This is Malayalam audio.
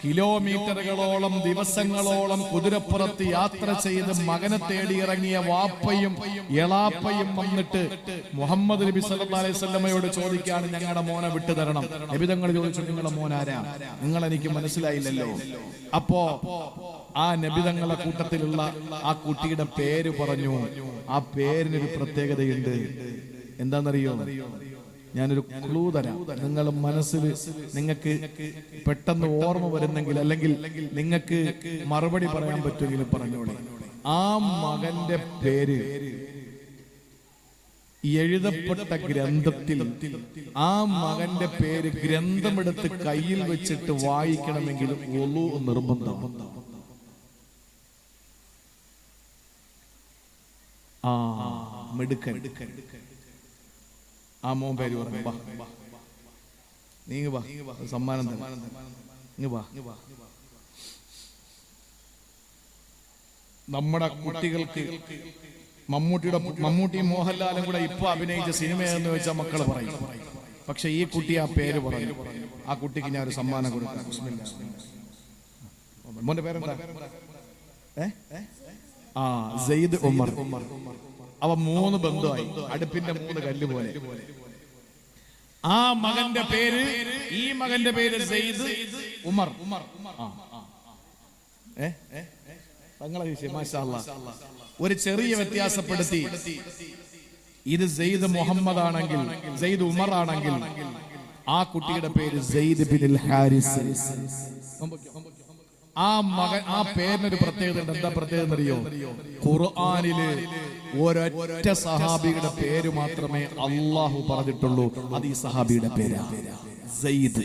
കിലോമീറ്ററുകളോളം ദിവസങ്ങളോളം കുതിരപ്പുറത്ത് യാത്ര ചെയ്ത് മകനെ തേടിയിറങ്ങിയ വാപ്പയും എളാപ്പയും വന്നിട്ട് മുഹമ്മദ് നബി സല്ലല്ലാഹു അലൈഹി വസല്ലമയോട് ചോദിക്കാണ്, ഞങ്ങളുടെ മോനെ വിട്ടുതരണം. നബി തങ്ങൾ ചോദിച്ചു, നിങ്ങളുടെ മോനാരാ? നിങ്ങൾ എനിക്ക് മനസ്സിലായില്ലല്ലോ. അപ്പോ ആ നബി തങ്ങളുടെ കൂട്ടത്തിലുള്ള ആ കുട്ടിയുടെ പേര് പറഞ്ഞു. ആ പേരിനൊരു പ്രത്യേകതയുണ്ട്. എന്താണെന്നറിയോ? ഞാനൊരു ക്ലൂ തരാം. നിങ്ങൾ മനസ്സിൽ നിങ്ങൾക്ക് പെട്ടെന്ന് ഓർമ്മ വരുന്നെങ്കിൽ, അല്ലെങ്കിൽ നിങ്ങൾക്ക് മറുപടി പറയാൻ പറ്റുമെങ്കിലും പറഞ്ഞോളെ. ആ മകന്റെ പേര് എഴുതപ്പെട്ട ഗ്രന്ഥത്തിൽ ആ മകന്റെ പേര് ഗ്രന്ഥമെടുത്ത് കയ്യിൽ വെച്ചിട്ട് വായിക്കണമെങ്കിൽ വുളു നിർബന്ധമാണ്. ആ മിടുക്കൻ. ആ മോൻ പേര് പറഞ്ഞു, നീങ്ങ് വാ, സമ്മാനം വാ. നമ്മുടെ കുട്ടികൾക്ക് മമ്മൂട്ടിയും മോഹൻലാലും കൂടെ ഇപ്പൊ അഭിനയിച്ച സിനിമയെന്ന് വെച്ചാൽ മക്കൾ പറയും. പക്ഷെ ഈ കുട്ടി ആ പേര് പറഞ്ഞു. ആ കുട്ടിക്ക് ഞാൻ ഒരു സമ്മാനം കൊടുക്കാം. മോന്റെ പേരെന്താ? സെയ്ദ് ഉമർ. അവ 3 ബന്ധുവായി, അടുപ്പിന്റെ 3 കല്ല് പോലെ. ആ മകന്റെ പേര്, ഈ മകന്റെ പേര് സെയ്ദ് ഉമർ. തങ്ങളെ വിഷയം മാഷാ അല്ലാഹ് ഒരു ചെറിയ വ്യത്യാസപ്പെടുത്തി. ഇത് സെയ്ദ് മുഹമ്മദ് ആണെങ്കിൽ, സെയ്ദ് ഉമർ ആണെങ്കിൽ, ആ കുട്ടിയുടെ പേര് സെയ്ദ് ബിൻ ഹാരിസ്. ആ മകൻ, ആ പേരിനൊരു പ്രത്യേകത ഉണ്ട്. എന്താ പ്രത്യേകത അറിയോ? ഖുർആനില് ഒരൊറ്റ സഹാബിയുടെ പേര് മാത്രമേ അള്ളാഹു പറഞ്ഞിട്ടുള്ളൂ. അത് ഈ സഹാബിയുടെ പേരാ, സെയ്ദ്.